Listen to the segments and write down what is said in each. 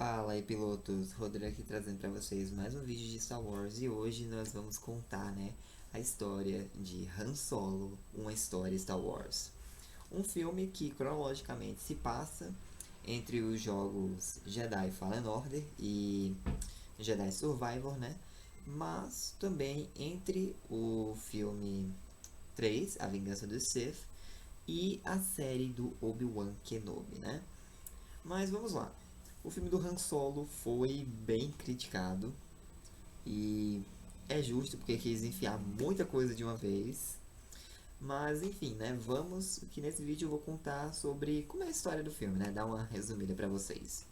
Fala aí, pilotos! Rodrigo aqui trazendo para vocês mais um vídeo de Star Wars e hoje nós vamos contar, a história de Han Solo, uma história Star Wars. Um filme que cronologicamente se passa entre os jogos Jedi Fallen Order e Jedi Survivor, Mas também entre o filme 3, A Vingança do Sith, e a série do Obi-Wan Kenobi, Mas vamos lá. O filme do Han Solo foi bem criticado e é justo porque quis enfiar muita coisa de uma vez. Mas enfim, vamos que nesse vídeo eu vou contar sobre como é a história do filme, Dar uma resumida pra vocês.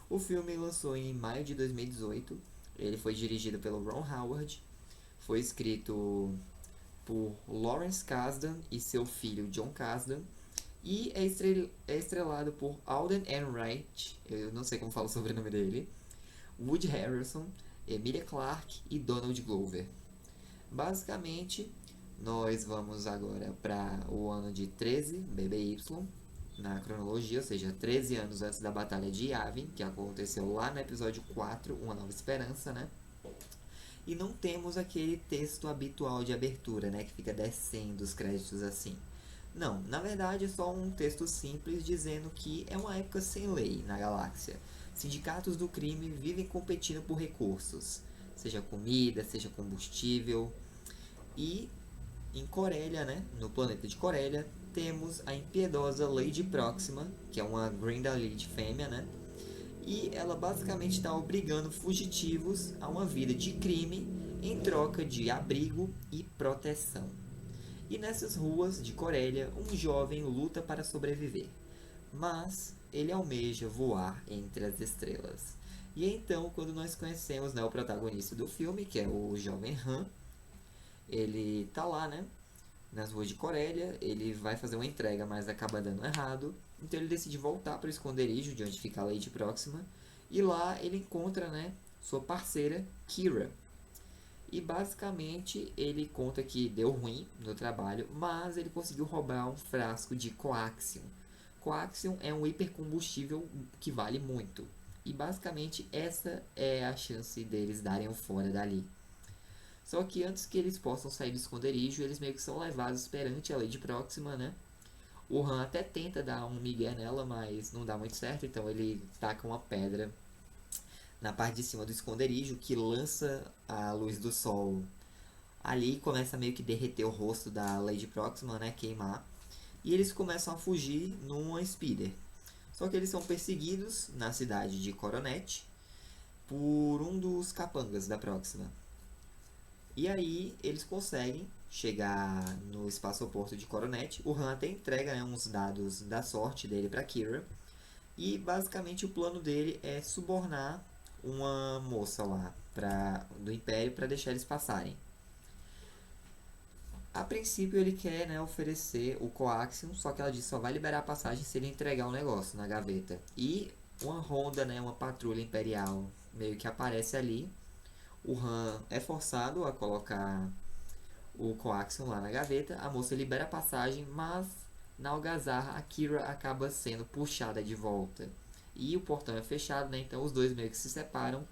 O filme lançou em maio de 2018. Ele foi dirigido pelo Ron Howard, foi escrito por Lawrence Kasdan e seu filho John Kasdan, e é estrelado por Alden Ehrenreich, eu não sei como falo o sobrenome dele, Woody Harrelson, Emilia Clarke e Donald Glover. Basicamente, nós vamos agora para o ano de 13 BBY, na cronologia, ou seja, 13 anos antes da Batalha de Yavin, que aconteceu lá no episódio 4, Uma Nova Esperança, E não temos aquele texto habitual de abertura, que fica descendo os créditos assim. Não, na verdade é só um texto simples dizendo que é uma época sem lei na galáxia. Sindicatos do crime vivem competindo por recursos, seja comida, seja combustível. E em Corellia, no planeta de Corellia, temos a impiedosa Lady Proxima, que é uma Grindalite fêmea, E ela basicamente está obrigando fugitivos a uma vida de crime em troca de abrigo e proteção. E nessas ruas de Corellia, um jovem luta para sobreviver, mas ele almeja voar entre as estrelas. E é então, quando nós conhecemos o protagonista do filme, que é o jovem Han, ele tá lá, nas ruas de Corellia, ele vai fazer uma entrega, mas acaba dando errado, então ele decide voltar para o esconderijo de onde fica a Lady Próxima, e lá ele encontra, sua parceira, Kira. E basicamente ele conta que deu ruim no trabalho, mas ele conseguiu roubar um frasco de coaxium. Coaxium é um hipercombustível que vale muito. E basicamente essa é a chance deles darem o fora dali. Só que antes que eles possam sair do esconderijo, eles meio que são levados perante a Lady Próxima, O Han até tenta dar um migué nela, mas não dá muito certo, então ele taca uma pedra na parte de cima do esconderijo que lança a luz do sol. Ali começa a meio que derreter o rosto da Lady Proxima, queimar. E eles começam a fugir numa speeder. Só que eles são perseguidos na cidade de Coronet por um dos capangas da Proxima. E aí eles conseguem chegar no espaçoporto de Coronet. O Han até entrega uns dados da sorte dele para Kira. E basicamente o plano dele é subornar uma moça lá do Império para deixar eles passarem. A princípio ele quer oferecer o coaxium, só que ela diz que só vai liberar a passagem se ele entregar o negócio na gaveta. E uma ronda, uma patrulha imperial meio que aparece ali. O Han é forçado a colocar o coaxium lá na gaveta. A moça libera a passagem, mas na algazarra a Kira acaba sendo puxada de volta. E o portão é fechado, então os dois meio que se separam.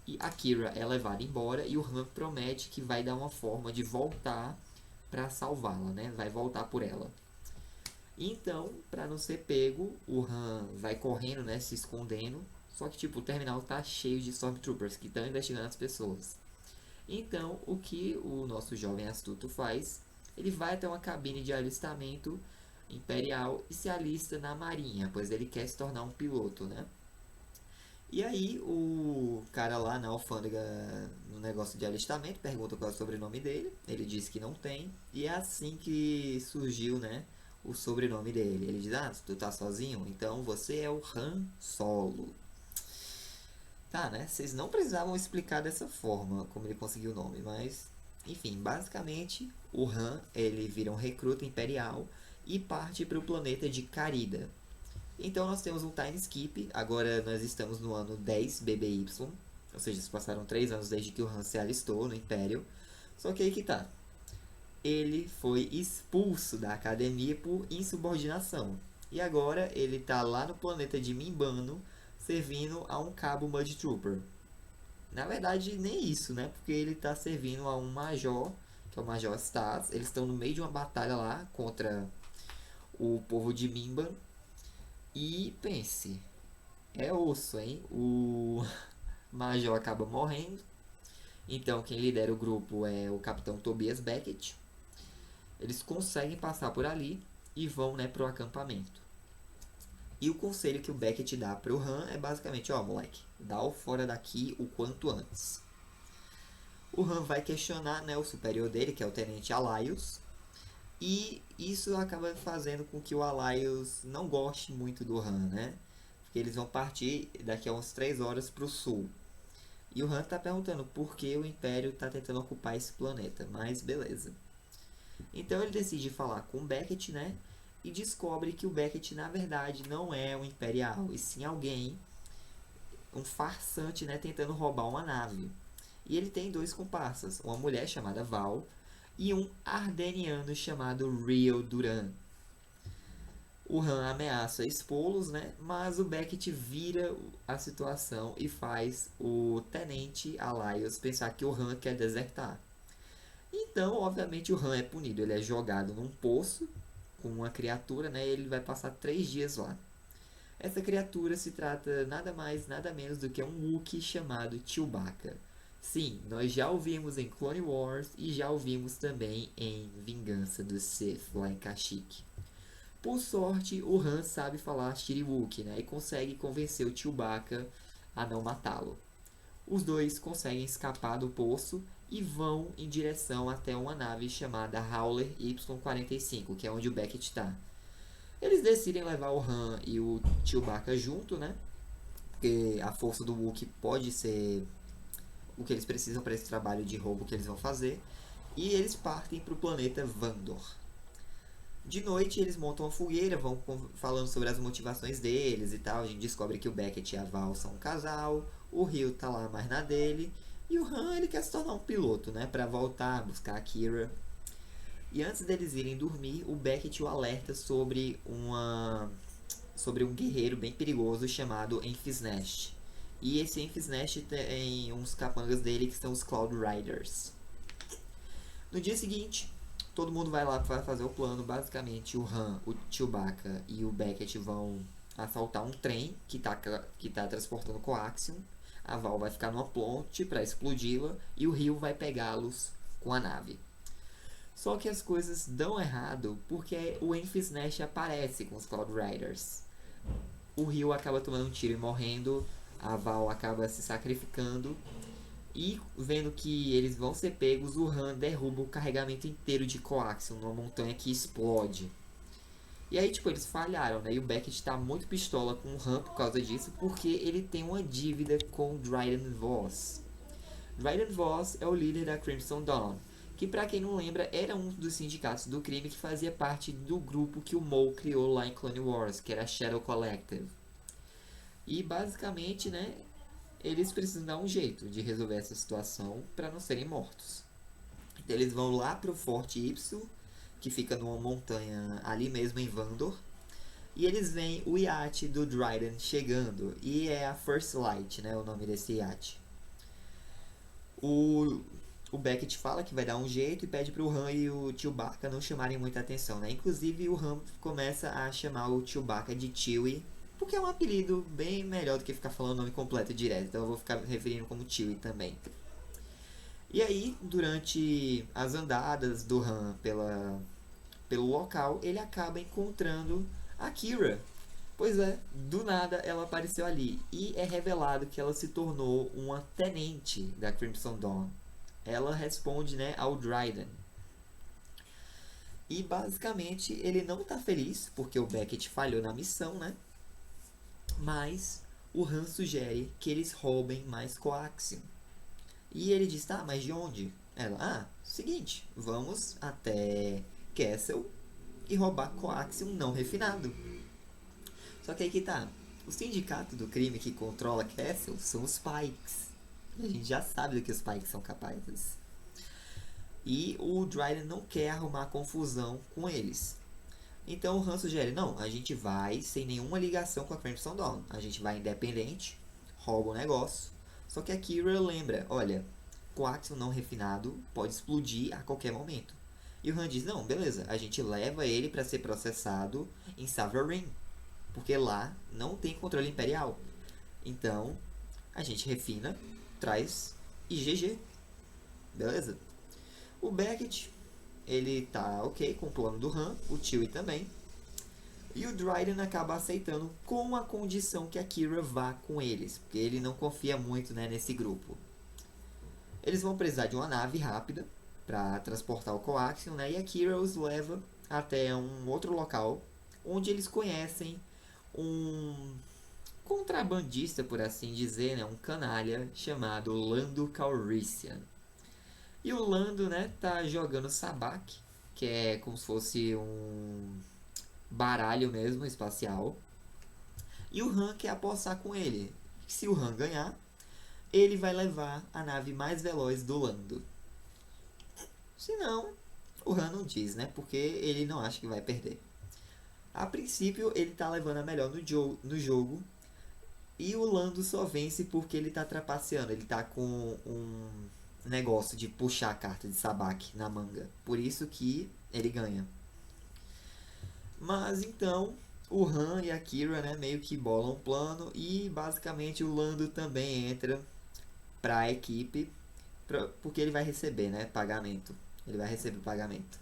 E a Kira é levada embora e o Han promete que vai dar uma forma de voltar para salvá-la, Vai voltar por ela. Então, para não ser pego, o Han vai correndo, se escondendo. Só que tipo, o terminal tá cheio de Stormtroopers que estão investigando as pessoas. Então, o que o nosso jovem astuto faz? Ele vai até uma cabine de alistamento imperial e se alista na marinha, pois ele quer se tornar um piloto, E aí o cara lá na alfândega, no negócio de alistamento, pergunta qual é o sobrenome dele. Ele diz que não tem. E é assim que surgiu, o sobrenome dele. Ele diz, tu tá sozinho? Então você é o Han Solo. Tá, Vocês não precisavam explicar dessa forma como ele conseguiu o nome, mas... Enfim, basicamente, o Han, ele vira um recruta imperial e parte para o planeta de Carida. Então nós temos um time skip, agora nós estamos no ano 10 BBY, ou seja, se passaram 3 anos desde que o Han se alistou no Império. Só que aí que tá, ele foi expulso da academia por insubordinação. E agora ele tá lá no planeta de Mimbano, servindo a um cabo Mud Trooper. Na verdade, nem isso, né? Porque ele tá servindo a um major, que é o Major Stas. Eles estão no meio de uma batalha lá contra o povo de Mimban. E pense, é osso, hein? O Major acaba morrendo. Então, quem lidera o grupo é o Capitão Tobias Beckett. Eles conseguem passar por ali e vão, né, pro acampamento. E o conselho que o Beckett dá pro Han é basicamente, ó, moleque, dá o fora daqui o quanto antes. O Han vai questionar, né, o superior dele, que é o Tenente Alaios, e isso acaba fazendo com que o Alaios não goste muito do Han, né? Porque eles vão partir daqui a uns 3 horas pro sul. E o Han tá perguntando por que o Império tá tentando ocupar esse planeta, mas beleza. Então ele decide falar com o Beckett, né? E descobre que o Beckett na verdade não é um imperial, e sim alguém, um farsante, né, tentando roubar uma nave. E ele tem 2 comparsas, uma mulher chamada Val e um ardeniano chamado Rio Duran. O Han ameaça expô-los, né? Mas o Beckett vira a situação e faz o Tenente Alaios pensar que o Han quer desertar. Então, obviamente, o Han é punido. Ele é jogado num poço com uma criatura, né? E ele vai passar 3 dias lá. Essa criatura se trata nada mais, nada menos do que um Wookiee chamado Chewbacca. Sim, nós já ouvimos em Clone Wars e já ouvimos também em Vingança do Sith, lá em Kashyyyk. Por sorte, o Han sabe falar Shiriwookie, né? E consegue convencer o Chewbacca a não matá-lo. Os dois conseguem escapar do poço e vão em direção até uma nave chamada Howler Y-45, que é onde o Beckett está. Eles decidem levar o Han e o Chewbacca junto, né? Porque a força do Wookiee pode ser o que eles precisam para esse trabalho de roubo que eles vão fazer. E eles partem para o planeta Vandor. De noite eles montam uma fogueira, vão falando sobre as motivações deles e tal. A gente descobre que o Beckett e a Val são um casal, o Rio tá lá mais na dele, e o Han ele quer se tornar um piloto, né, para voltar, buscar a Kira. E antes deles irem dormir, o Beckett o alerta sobre um guerreiro bem perigoso chamado Enfys Nest. E esse Enfys Nest tem uns capangas dele que são os Cloud Riders. No dia seguinte, todo mundo vai lá para fazer o plano. Basicamente, o Han, o Chewbacca e o Beckett vão assaltar um trem que tá transportando Coaxium. A Val vai ficar numa ponte para explodi-la e o Rio vai pegá-los com a nave. Só que as coisas dão errado porque o Enfys Nest aparece com os Cloud Riders. O Rio acaba tomando um tiro e morrendo, a Val acaba se sacrificando e vendo que eles vão ser pegos, o Han derruba o carregamento inteiro de Coaxium numa montanha que explode. E aí, tipo, eles falharam, né? E o Beckett tá muito pistola com o Han por causa disso, porque ele tem uma dívida com Dryden Voss. Dryden Voss é o líder da Crimson Dawn, que pra quem não lembra, era um dos sindicatos do crime que fazia parte do grupo que o Maul criou lá em Clone Wars, que era a Shadow Collective. E basicamente, né, eles precisam dar um jeito de resolver essa situação para não serem mortos. Então eles vão lá pro Forte Ypsil, que fica numa montanha ali mesmo em Vandor, e eles veem o iate do Dryden chegando, e é a First Light, né, o nome desse iate. O Beckett fala que vai dar um jeito e pede pro Han e o Chewbacca não chamarem muita atenção, né? Inclusive o Han começa a chamar o Chewbacca de Chewie, porque é um apelido bem melhor do que ficar falando o nome completo direto, então eu vou ficar referindo como Chewie também. E aí, durante as andadas do Han pelo local, ele acaba encontrando a Kira. Pois é, do nada ela apareceu ali e é revelado que ela se tornou uma tenente da Crimson Dawn. Ela responde, né, ao Dryden. E basicamente ele não tá feliz porque o Beckett falhou na missão, né? Mas o Han sugere que eles roubem mais Coaxium. E ele diz, tá, mas de onde? Ela, seguinte, vamos até Kessel e roubar Coaxium não refinado. Só que aí que tá, o sindicato do crime que controla Kessel são os Pikes. A gente já sabe do que os Pikes são capazes. E o Dryden não quer arrumar confusão com eles. Então o Han sugere, não, a gente vai sem nenhuma ligação com a Crimson Dawn. A gente vai independente, rouba o negócio. Só que a Kira lembra, olha, coaxium não refinado pode explodir a qualquer momento. E o Han diz, não, beleza, a gente leva ele para ser processado em Savarin, porque lá não tem controle imperial. Então, a gente refina, traz e GG. Beleza? O Beckett, ele tá ok com o plano do Han, o Chewie também. E o Dryden acaba aceitando com a condição que a Kira vá com eles, porque ele não confia muito, né, nesse grupo. Eles vão precisar de uma nave rápida para transportar o coaxium, né, e a Kira os leva até um outro local onde eles conhecem um contrabandista, por assim dizer, né, um canalha chamado Lando Calrissian. E o Lando, né, tá jogando sabak, que é como se fosse um baralho mesmo, espacial. E o Han quer apostar com ele. Se o Han ganhar, ele vai levar a nave mais veloz do Lando. Se não, o Han não diz, né, porque ele não acha que vai perder. A princípio, ele tá levando a melhor no jogo. E o Lando só vence porque ele tá trapaceando. Ele tá com um negócio de puxar a carta de sabak na manga. Por isso que ele ganha. Mas então, o Han e a Kira, né, meio que bolam um plano. E basicamente o Lando também entra pra equipe. Porque ele vai receber, né, pagamento. Ele vai receber pagamento.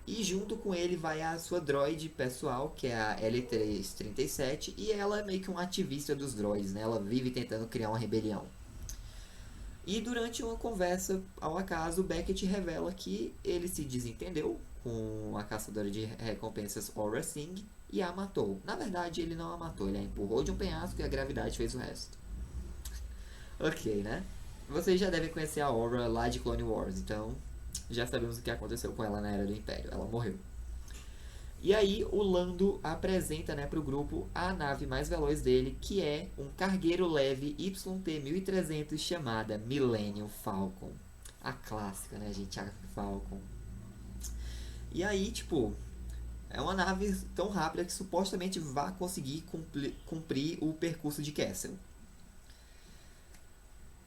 E junto com ele vai a sua droid pessoal, que é a L337, e ela é meio que uma ativista dos droids, né? Ela vive tentando criar uma rebelião. E durante uma conversa ao acaso, Beckett revela que ele se desentendeu com a caçadora de recompensas Aurra Singh e a matou. Na verdade, ele não a matou, ele a empurrou de um penhasco e a gravidade fez o resto. Ok, né? Vocês já devem conhecer a Aurra lá de Clone Wars, então já sabemos o que aconteceu com ela na Era do Império. Ela morreu. E aí o Lando apresenta, né, para o grupo a nave mais veloz dele, que é um cargueiro leve YT-1300 chamada Millennium Falcon. A clássica, né, gente? A Falcon. E aí, tipo, é uma nave tão rápida que supostamente vai conseguir cumprir o percurso de Kessel.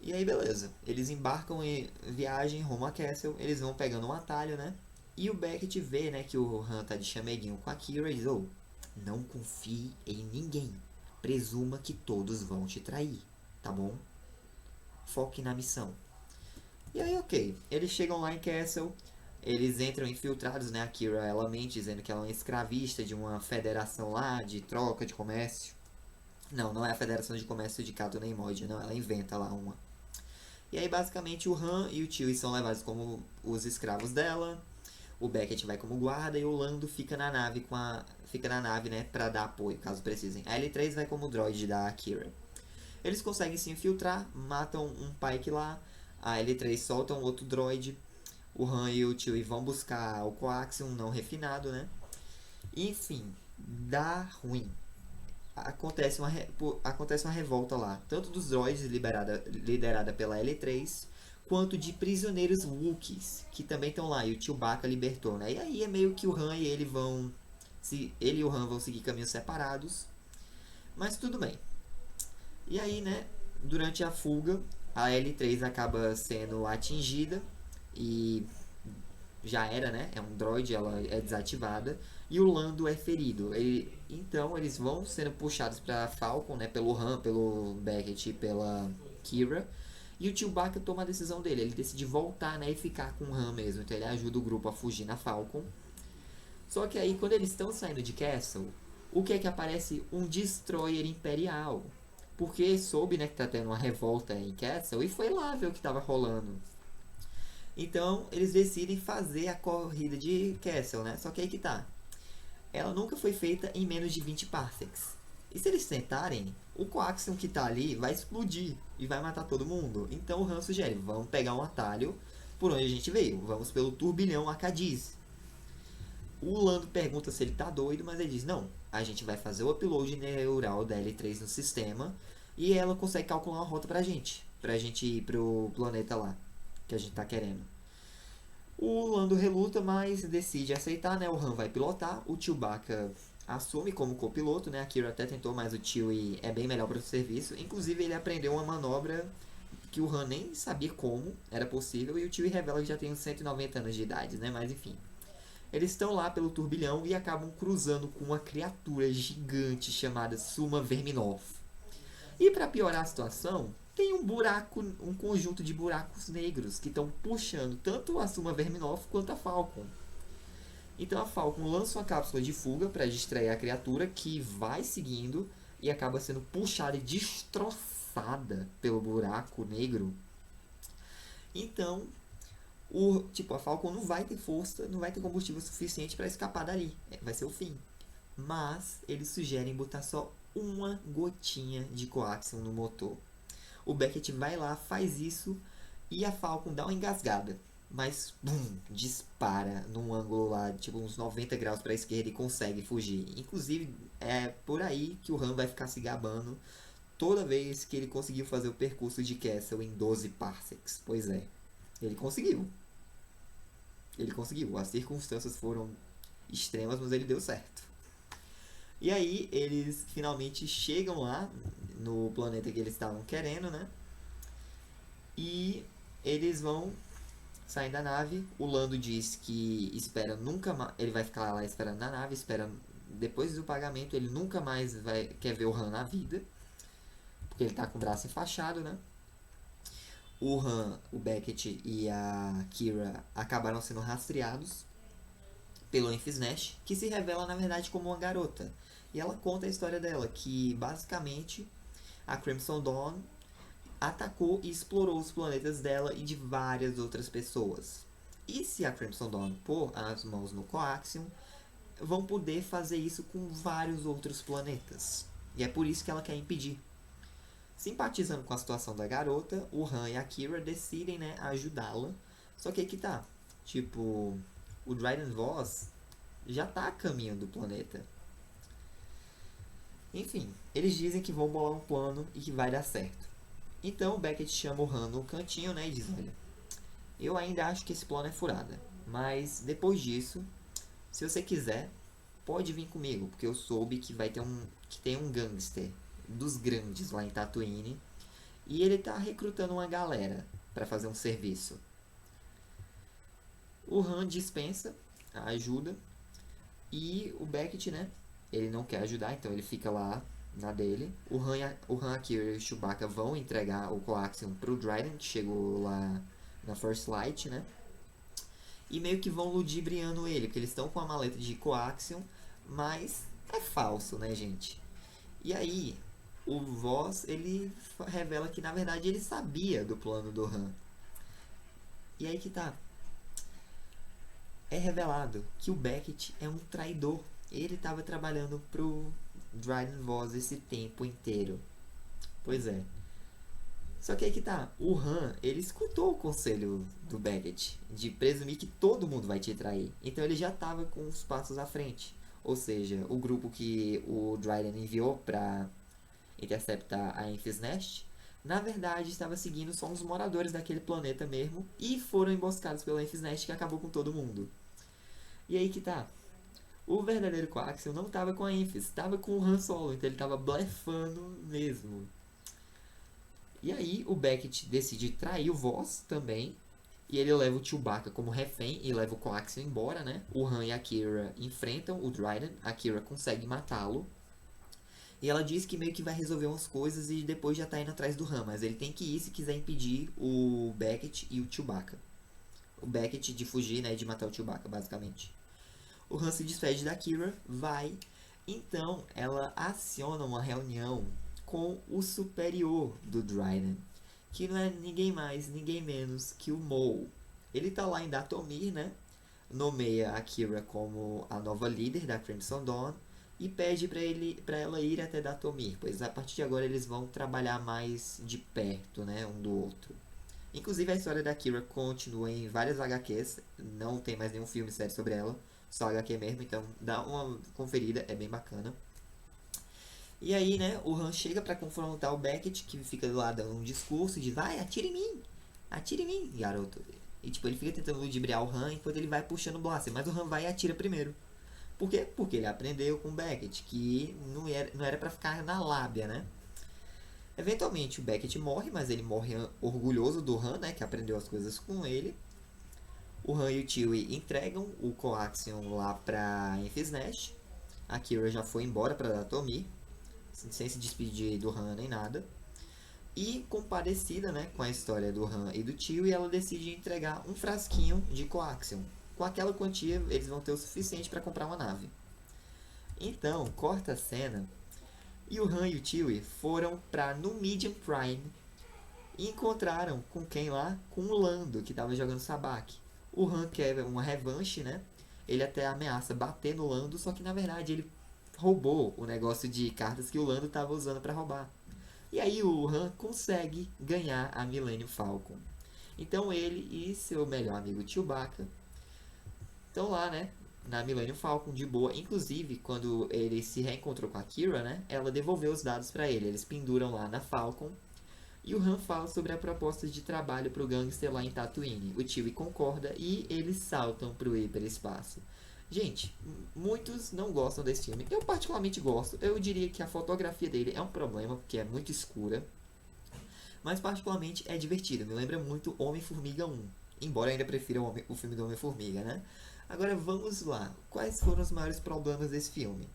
E aí, beleza. Eles embarcam em viagem rumo a Kessel. Eles vão pegando um atalho, né? E o Beckett vê, né, que o Han tá de chameguinho com a Kira e diz, oh, não confie em ninguém. Presuma que todos vão te trair, tá bom? Foque na missão. E aí, ok. Eles chegam lá em Kessel. Eles entram infiltrados, né? A Kira, ela mente, dizendo que ela é uma escravista de uma federação lá, de troca, de comércio. Não, não é a Federação de Comércio de Cato nem Mod, não. Ela inventa lá uma. E aí, basicamente, o Han e o Chewie são levados como os escravos dela. O Beckett vai como guarda e o Lando fica na nave né, para dar apoio, caso precisem. A L3 vai como droid da Kira. Eles conseguem se infiltrar, matam um Pike lá. A L3 solta um outro droid. O Han e o Chewie vão buscar o coaxium não refinado, né? Enfim, dá ruim. Acontece uma revolta lá, tanto dos droids liderada pela L3, quanto de prisioneiros Wookiees, que também estão lá, e o Chewbacca libertou, né? E aí é meio que o Han e ele e o Han vão seguir caminhos separados, mas tudo bem. E aí, né, durante a fuga, a L3 acaba sendo atingida e já era, né? É um droid, ela é desativada. E o Lando é ferido. Então eles vão sendo puxados para Falcon, né? Pelo Han, pelo Beckett e pela Kira. E o Chewbacca toma a decisão dele. Ele decide voltar, né? E ficar com o Han mesmo. Então ele ajuda o grupo a fugir na Falcon. Só que aí, quando eles estão saindo de Castle, o que é que aparece? Um Destroyer Imperial. Porque soube, né? Que tá tendo uma revolta em Castle. E foi lá ver o que tava rolando. Então, eles decidem fazer a corrida de Castle, né? Só que aí que tá. Ela nunca foi feita em menos de 20 parsecs. E se eles tentarem, o coaxium que tá ali vai explodir e vai matar todo mundo. Então o Han sugere, vamos pegar um atalho por onde a gente veio. Vamos pelo turbilhão Acadiz. O Lando pergunta se ele tá doido, mas ele diz, não, a gente vai fazer o upload neural da L3 no sistema e ela consegue calcular uma rota pra gente ir pro planeta lá que a gente tá querendo. O Lando reluta, mas decide aceitar, né? O Han vai pilotar, o Chewbacca assume como copiloto, né? A Kira até tentou, mas o Chewie é bem melhor para o serviço. Inclusive, ele aprendeu uma manobra que o Han nem sabia como era possível, e o Chewie revela que já tem uns 190 anos de idade, né? Mas enfim. Eles estão lá pelo turbilhão e acabam cruzando com uma criatura gigante chamada Suma Verminov. E para piorar a situação, tem um buraco, um conjunto de buracos negros que estão puxando tanto a Suma Verminov quanto a Falcon. Então a Falcon lança uma cápsula de fuga para distrair a criatura, que vai seguindo e acaba sendo puxada e destroçada pelo buraco negro. Então, a Falcon não vai ter força, não vai ter combustível suficiente para escapar dali. Vai ser o fim. Mas eles sugerem botar só uma gotinha de coaxium no motor. O Beckett vai lá, faz isso e a Falcon dá uma engasgada. Mas, bum, dispara num ângulo lá, tipo uns 90 graus para a esquerda e consegue fugir. Inclusive, é por aí que o Han vai ficar se gabando toda vez que ele conseguiu fazer o percurso de Kessel em 12 parsecs. Pois é, ele conseguiu. Ele conseguiu. As circunstâncias foram extremas, mas ele deu certo. E aí eles finalmente chegam lá no planeta que eles estavam querendo, né? E eles vão sair da nave. O Lando diz que espera nunca mais. Ele vai ficar lá esperando na nave, espera depois do pagamento. Ele nunca mais quer ver o Han na vida, porque ele tá com o braço enfaixado, né? O Han, o Beckett e a Kira acabaram sendo rastreados pelo Enfys Nest, que se revela na verdade como uma garota. E ela conta a história dela, que basicamente a Crimson Dawn atacou e explorou os planetas dela e de várias outras pessoas. E se a Crimson Dawn pôr as mãos no Coaxium, vão poder fazer isso com vários outros planetas. E é por isso que ela quer impedir. Simpatizando com a situação da garota, o Han e a Kira decidem, né, ajudá-la. Só que aí que tá. Tipo, o Dryden Voss já tá a caminho do planeta. Enfim, eles dizem que vão bolar um plano e que vai dar certo. Então o Beckett chama o Han no cantinho, né, e diz: olha, eu ainda acho que esse plano é furada, mas depois disso, se você quiser, pode vir comigo, porque eu soube que tem um gangster dos grandes lá em Tatooine e ele tá recrutando uma galera para fazer um serviço. O Han dispensa a ajuda e o Beckett, né, ele não quer ajudar, então ele fica lá na dele. O Han, Akira e o Chewbacca vão entregar o Coaxium pro Dryden, que chegou lá na First Light, né? E meio que vão ludibriando ele, porque eles estão com a maleta de Coaxium, mas é falso, né, gente? E aí, o Voss, ele revela que, na verdade, ele sabia do plano do Han. E aí que tá. É revelado que o Beckett é um traidor. Ele estava trabalhando pro Dryden Voss esse tempo inteiro. Pois é. Só que aí que tá, o Han, ele escutou o conselho do Beckett de presumir que todo mundo vai te trair. Então ele já tava com os passos à frente. Ou seja, o grupo que o Dryden enviou para interceptar a Enfys Nest, na verdade estava seguindo só uns moradores daquele planeta mesmo e foram emboscados pela Enfys Nest, que acabou com todo mundo. E aí que tá, o verdadeiro Coaxium não estava com a Enfys, estava com o Han Solo, então ele estava blefando mesmo. E aí o Beckett decide trair o Voss também, e ele leva o Chewbacca como refém e leva o Coaxium embora, né? O Han e a Kira enfrentam o Dryden, a Kira consegue matá-lo. E ela diz que meio que vai resolver umas coisas e depois já tá indo atrás do Han, mas ele tem que ir se quiser impedir o Beckett e o Chewbacca. O Beckett de fugir, né, de matar o Chewbacca, basicamente. O Han se despede da Kira, vai. Então ela aciona uma reunião com o superior do Dryden, que não é ninguém mais, ninguém menos que o Maul. Ele tá lá em Dathomir, né? Nomeia a Kira como a nova líder da Crimson Dawn e pede para ela ir até Dathomir, pois a partir de agora eles vão trabalhar mais de perto, né, um do outro. Inclusive a história da Kira continua em várias HQs, não tem mais nenhum filme sério sobre ela, só HQ mesmo, então dá uma conferida, é bem bacana. E aí, né, o Han chega pra confrontar o Beckett, que fica do lado dando um discurso de vai, atira em mim, garoto. E tipo, ele fica tentando ludibriar o Han enquanto ele vai puxando o blaster, mas o Han vai e atira primeiro. Por quê? Porque ele aprendeu com o Beckett que não era pra ficar na lábia, né? Eventualmente o Beckett morre, mas ele morre orgulhoso do Han, né? Que aprendeu as coisas com ele. O Han e o Chewie entregam o Coaxium lá pra Enfys Nest. A Qi'ra já foi embora pra Dathomir, sem se despedir do Han nem nada. E, compadecida, né, com a história do Han e do Chewie, ela decide entregar um frasquinho de Coaxium. Com aquela quantia, eles vão ter o suficiente para comprar uma nave. Então, corta a cena e o Han e o Chewie foram para Numidian Prime e encontraram com quem lá? Com o Lando, que estava jogando Sabacc. O Han quer uma revanche, né? Ele até ameaça bater no Lando, só que na verdade ele roubou o negócio de cartas que o Lando estava usando para roubar. E aí o Han consegue ganhar a Millennium Falcon. Então ele e seu melhor amigo Chewbacca estão lá, né? Na Millennium Falcon, de boa. Inclusive, quando ele se reencontrou com a Qi'ra, né? Ela devolveu os dados para ele. Eles penduram lá na Falcon. E o Han fala sobre a proposta de trabalho para o gangster lá em Tatooine. O Chewie concorda e eles saltam para o hiperespaço. Gente, muitos não gostam desse filme. Eu particularmente gosto. Eu diria que a fotografia dele é um problema, porque é muito escura. Mas particularmente é divertido. Me lembra muito Homem-Formiga 1. Embora eu ainda prefira o filme do Homem-Formiga, né? Agora vamos lá. Quais foram os maiores problemas desse filme?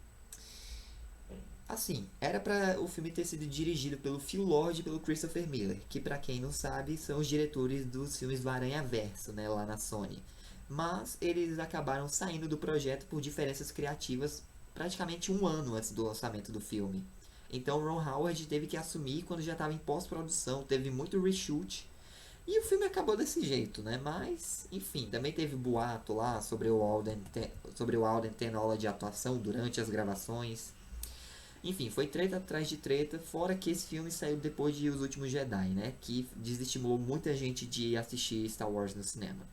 Assim, era para o filme ter sido dirigido pelo Phil Lord e pelo Christopher Miller, que para quem não sabe são os diretores dos filmes do Aranhaverso, né, lá na Sony. Mas eles acabaram saindo do projeto por diferenças criativas praticamente um ano antes do lançamento do filme. Então Ron Howard teve que assumir quando já estava em pós-produção, teve muito reshoot. E o filme acabou desse jeito, né? Mas, enfim, também teve boato lá sobre o Alden tendo aula de atuação durante as gravações. Enfim, foi treta atrás de treta, fora que esse filme saiu depois de Os Últimos Jedi, né? Que desestimulou muita gente de assistir Star Wars no cinema.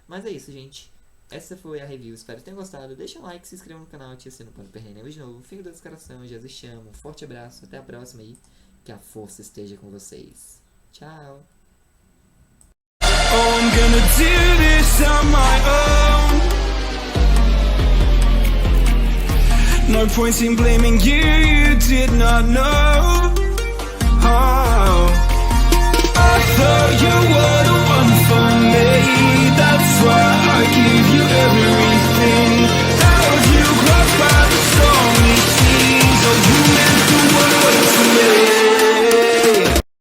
Mas é isso, gente. Essa foi a review. Espero que tenham gostado. Deixa um like, se inscreva no canal, ative o sininho para não perder nenhum vídeo novo. Fico da descoração, Jesus chama. Um forte abraço, até a próxima aí. Que a força esteja com vocês. Tchau. Oh, I'm gonna do this on my own. No point in blaming you, you did not know. Oh, I thought you were